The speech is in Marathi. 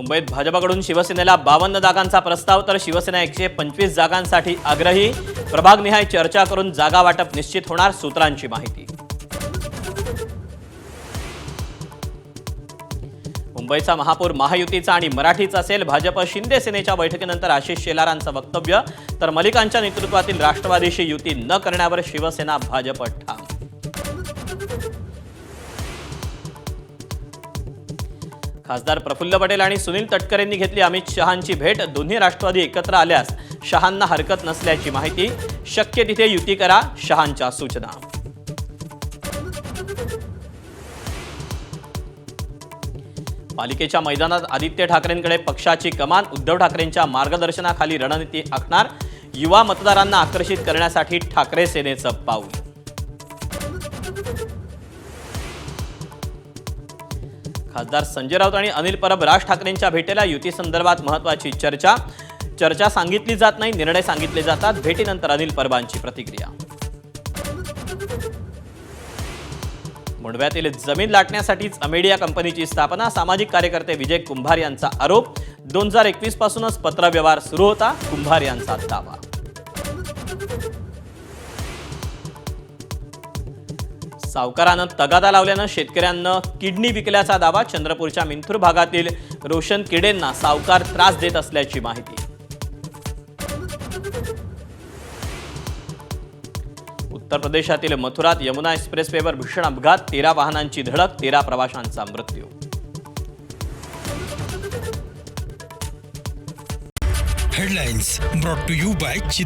मुंबईत भाजपकडून शिवसेनेला 52 जागांचा प्रस्ताव तर शिवसेना 125 जागांसाठी आग्रही। प्रभागनिहाय चर्चा करून जागा वाटप निश्चित होणार, सूत्रांची माहिती। मुंबईचा महापौर महायुतीचा आणि मराठीचा असेल। भाजप शिंदे सेनेच्या बैठकीनंतर आशिष शेलारांचं वक्तव्य, तर मलिकांच्या नेतृत्वातील राष्ट्रवादीशी युती न करण्यावर शिवसेना भाजप ठाम। खासदार प्रफुल्ल पटेल आणि सुनील तटकरेंनी घेतली अमित शहांची भेट। दोन्ही राष्ट्रवादी एकत्र आल्यास शहांना हरकत नसल्याची माहिती। शक्य तिथे युती करा, शहांच्या सूचना। पालिकेच्या मैदानात आदित्य ठाकरेंकडे पक्षाची कमान। उद्धव ठाकरेंच्या मार्गदर्शनाखाली रणनीती आखणार। युवा मतदारांना आकर्षित करण्यासाठी ठाकरे सेनेचं पाऊल। खासदार संजय राऊत आणि अनिल परब राज ठाकरेंच्या भेटीला युती संदर्भात महत्त्वाची चर्चा सांगितली जात नाही, निर्णय सांगितले जातात। भेटीनंतर अनिल परबांची प्रतिक्रिया। मुंडव्यातील जमीन लाटण्यासाठीच अमेडिया कंपनीची स्थापना। सामाजिक कार्यकर्ते विजय कुंभार यांचा आरोप। 2021 पासूनच पत्रव्यवहार सुरू होता, कुंभार यांचा दावा। सावकारानं तगादा लावल्यानं शेतकऱ्यांना किडनी विकल्याचा दावा। चंद्रपूरच्या मिंथूर भागातील रोशन किडेंना सावकार त्रास देत असल्याची माहिती। उत्तर प्रदेशातील मथुरात यमुना एक्सप्रेसवेवर भीषण अपघात। 13 वाहनांची धडक, 13 प्रवाशांचा मृत्यू। Headlines brought to you bye